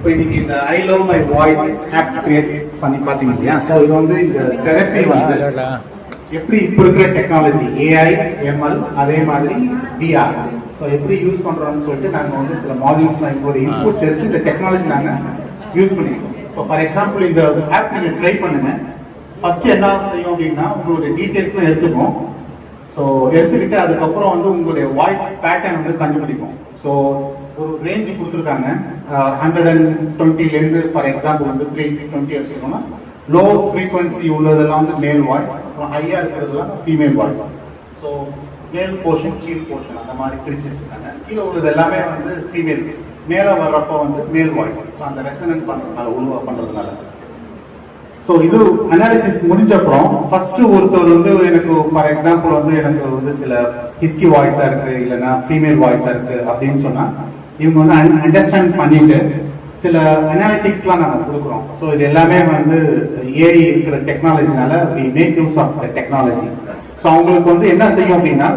இப்போ இன்னைக்கு இந்த I love my voice app create பண்ணி பார்த்தீங்க இல்லையா? ஸோ இது வந்து இந்த தெரப்பி வந்து எப்படி இப்போ இருக்கிற டெக்னாலஜி ஏஐ எம்எல் அதே மாதிரி விஆர் ஸோ எப்படி யூஸ் பண்றோம்னு சொல்லிட்டு நாங்கள் வந்து சில மாடியூல்ஸ்லாம் எங்களோட இன்புட்ஸ் எடுத்து இந்த டெக்னாலஜி நாங்கள் யூஸ் பண்ணிருக்கோம். இப்போ ஃபார் எக்ஸாம்பிள் இந்த ஆப் நீங்கள் ட்ரை பண்ணுங்க. ஃபர்ஸ்ட் என்ன செய்யும் அப்படின்னா உங்களுடைய டீட்டெயில்ஸ்லாம் எடுத்துக்கும். ஸோ எடுத்துக்கிட்டு அதுக்கப்புறம் வந்து உங்களுடைய வாய்ஸ் பேட்டர்ன் வந்து கண்டுபிடிக்கும். ஸோ ஒரு ரேஞ்சு கொடுத்துருக்காங்க 120லேருந்து ஃபார் எக்ஸாம்பிள் வந்து 320 வச்சுக்கோங்க. லோ ஃப்ரீக்வன்சி உள்ளதெல்லாம் வந்து மேல் வாய்ஸ், அப்புறம் ஹையாக இருக்கிறதுலாம் female voice. So male portion கீழ் போர்ஷன் அந்த மாதிரி பிரிச்சு வச்சுருக்காங்க. கீழே உள்ளது எல்லாமே வந்து ஃபீமேல், மேலே வர்றப்போ வந்து மேல் வாய்ஸ். ஸோ அந்த ரெசனன்ட் பண்ணுறதுனால உருவா பண்ணுறதுனால. ஸோ இது அனாலிசிஸ் முடிஞ்ச அப்புறம் ஃபர்ஸ்ட் ஒருத்தர் வந்து எனக்கு ஃபார் எக்ஸாம்பிள் வந்து எனக்கு வந்து சில ஹிஸ்கி வாய்ஸா இருக்கு இல்லைன்னா ஃபீமேல் வாய்ஸா இருக்கு அப்படின்னு சொன்னா இவங்க வந்து அண்டர்ஸ்டாண்ட் பண்ணிட்டு சில அனாலிட்டிக்ஸ்லாம் நாங்கள் கொடுக்குறோம். ஸோ இது எல்லாமே வந்து ஏஐ இருக்கிற டெக்னாலஜினால we make use of the technology. So அவங்களுக்கு வந்து என்ன செய்யும் அப்படின்னா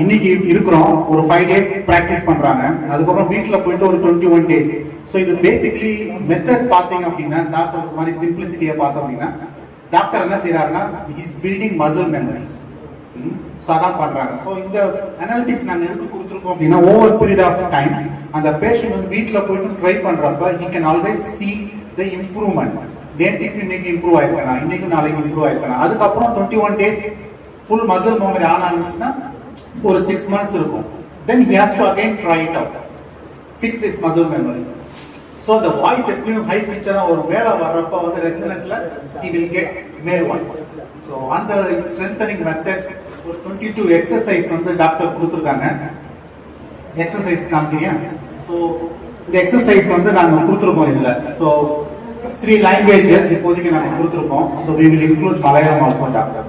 இன்னைக்கு இருக்கிறோம் ஒரு 5 days ப்ராக்டிஸ் பண்றாங்க. அதுக்கப்புறம் வீட்டில் போயிட்டு ஒரு 21 days. ஸோ இது பேசிக்லி மெத்தட் பார்த்தீங்க அப்படின்னா சார் சொல்ற மாதிரி சிம்பிளிசிட்டியை பார்த்தோம் அப்படின்னா டாக்டர் என்ன செய்யறாருன்னா is building muscle memory. So அதான் பண்றாங்க. ஸோ இந்த அனாலிட்டிக்ஸ் நாங்கள் எதுக்கு கொடுத்துருக்கோம் அப்படின்னா ஓவர் பீரியட் ஆஃப் டைம் அந்த பேஷண்ட் வந்து வீட்டில் போயிட்டு ட்ரை பண்றப்ப he can always see the improvement. நேற்றுக்கு இன்னைக்கு இம்ப்ரூவ் ஆயிருக்கேன், இன்னைக்கு நாளைக்கு இம்ப்ரூவ் ஆயிருக்கேன். அதுக்கப்புறம் 21 days full muscle memory on ஆனிச்சுன்னா ஒரு 6 months இருக்கும். Then he has to again try it out, fix is muscle memory. So அந்த வாய்ஸ் எப்படியும் ஹை பிச்சரா ஒரு மேல வர்றப்ப வந்து ரெசனன்ட்ல he will get male voice. So அந்த ஸ்ட்ரென்தனிங் மெத்தட்ஸ் ஒரு 22 எக்ஸசைஸ் வந்து டாக்டர் கொடுத்துருக்காங்க. எக்ஸசைஸ் காமிக்கிறீங்க. ஸோ இந்த எக்ஸசைஸ் வந்து நாங்கள் கொடுத்துருக்கோம் இதுல. ஸோ 3 languages இப்போதைக்கு நாங்கள் கொடுத்துருக்கோம். So we will include Malayalam also doctor.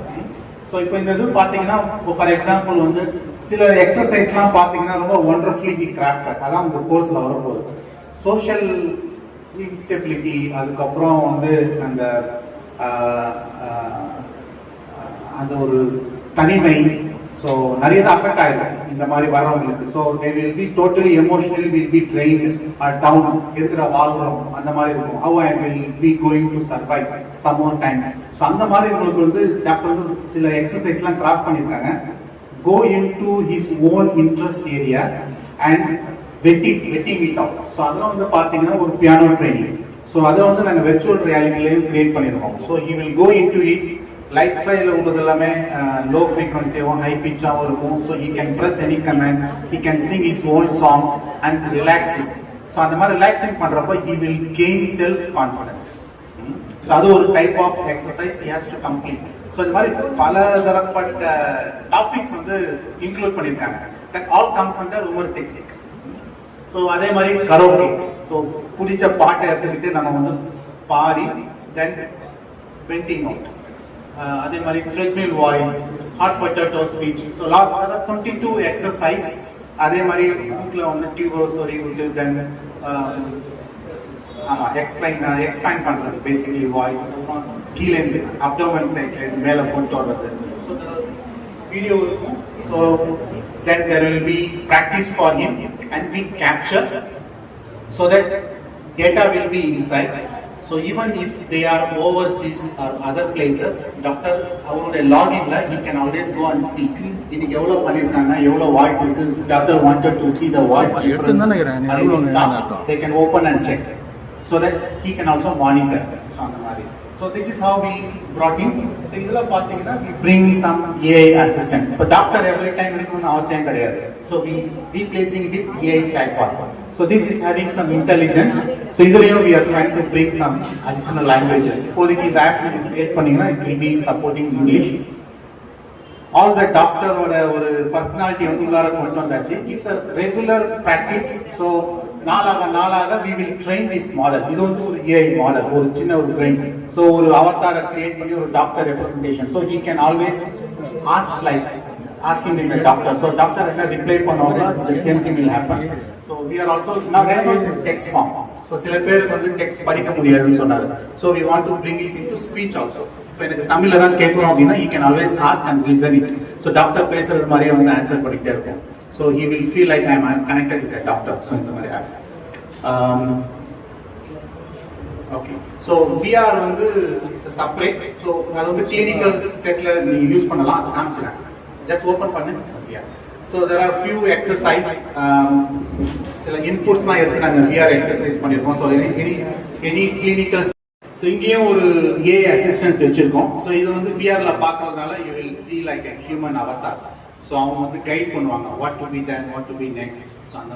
So இப்போ இந்த இது பார்த்தீங்கன்னா ஃபார் எக்ஸாம்பிள் வந்து சில எக்ஸசைஸ்லாம் பார்த்தீங்கன்னா ரொம்ப ஒண்டர்ஃபுல்லி கிராஃப்ட், அதான் உங்க கோர்ஸ்ல வரப்போகுது. சோஷியல் இன்ஸ்டெபிலிட்டி, அதுக்கப்புறம் வந்து அந்த அந்த ஒரு தனிமை, ஸோ நிறைய தான் அஃபெக்ட் ஆயிடும் இந்த மாதிரி வர்றவங்களுக்கு. So they will be totally emotionally will be trains down, இருக்கிற வாழ்றோம் அந்த மாதிரி இருக்கும். How I will be going to survive some more time. So அந்த மாதிரி உங்களுக்கு வந்து டாக்டர் வந்து சில எக்ஸசைஸ்லாம் கிராஃப்ட் பண்ணியிருக்காங்க. Go into his own interest area and vetting it out. So அதெல்லாம் வந்து பார்த்தீங்கன்னா ஒரு பியானோ ட்ரைனிங். ஸோ அதை வந்து நாங்கள் வெர்ச்சுவல் ரியாலிட்டிலையும் கிரியேட் பண்ணியிருக்கோம். So he will go into it. Light ஃப்ளைல உள்ளது எல்லாமே லோ ஃப்ரீக்வன்சியாகவும் ஹை பிச்சாகவும் இருக்கும். So he can press any comment, he can sing his own songs and relaxing. So அந்த மாதிரி ரிலாக்ஸிங் பண்ணுறப்ப he will gain self confidence. So அது ஒரு type of exercise he has to complete. So இந்த மாதிரி பல தரப்பட்ட டாபிக்ஸ் வந்து இன்க்ளூட் பண்ணியிருக்காங்க. That all comes under Umar technique. So அதே மாதிரி கரோக்கே. ஸோ பிடிச்ச பாட்டை எடுத்துக்கிட்டு நம்ம வந்து பாடி தென் வெண்டிங் அவுட். அதே மாதிரி treadmill voice, hot potato speech. So 22 exercise. அதே மாதிரி மூக்கில் வந்து டியூபர் சொறி விட்டு தென் ஆமாம் எக்ஸ்பேண்ட் பண்ணுறது பேசிக்கலி வாய்ஸ். கீழேருந்து அப்டோமன் சைட்லேருந்து மேலே கொண்டு வர்றது. ஸோ வீடியோ இருக்கும். So then there will be practice for him and we capture so that data will be inside. So even if they are overseas or other places, doctor அவருடைய login-ல he can always go and see இன்னைக்கு எவ்வளவு பண்ணிருக்காங்க, எவ்வளவு voice இருக்கு. doctor wanted to see the voice difference. They can open and check so that he can also monitor. So அந்த மாதிரி. So this is how we brought in. So இதெல்லாம் பார்த்தீங்கன்னா we bring some AI assistant. இப்போ doctor every time இருக்கணும்னு அவசியம் கிடையாது. So we replacing with AI chatbot. So this is having some intelligence. So இதுலயும் we are trying to bring some additional languages. இப்போதைக்கு இந்த app நீங்க கிரியேட் பண்ணீங்கன்னா it will be supporting English. All the doctor ஓட ஒரு personality வந்து உள்ளார கொண்டு வந்தாச்சு. It's a regular practice. So நாளாக we will train this model. இது வந்து ஒரு AI model, ஒரு சின்ன ஒரு brain. So ஒரு அவதாரை கிரியேட் பண்ணி ஒரு doctor representation. So he can always ask him in a doctor. So doctor என்ன ரிப்ளை பண்ணுவாங்க, the same thing will happen. So we are also now using text form. So சில பேருக்கு வந்து text படிக்க முடியாதுன்னு சொன்னாரு. So we want to bring it into speech also. இப்போ எனக்கு தமிழ்ல தான் கேட்கணும் அப்படின்னா he can always ask and listen it. So doctor பேசுறது மாதிரியே வந்து ஆன்சர் பண்ணிட்டே இருக்கும். So he will feel like I am connected with the doctor. So இந்த மாதிரி ஓகே ஸோ VR வந்து இட்ஸ் செப்பரேட். ஸோ அது வந்து கிளினிக்கல் செட்ல நீங்க யூஸ் பண்ணலாம். அது காமிச்சிருக்காங்க. ஜஸ்ட் ஓப்பன் பண்ணு VR. So there are few exercise, சில இன்புட்ஸ்லாம் எடுத்து நாங்கள் VR எக்ஸசைஸ் பண்ணியிருக்கோம். So any clinical. ஸோ இங்கேயும் ஒரு ஏ அசிஸ்டன்ட் வச்சிருக்கோம். ஸோ இது வந்து விஆர்ல பார்க்கறதுனால you will see like a human avatar. So அவங்க வந்து கைட் பண்ணுவாங்க what to be done, what to be next. So அந்த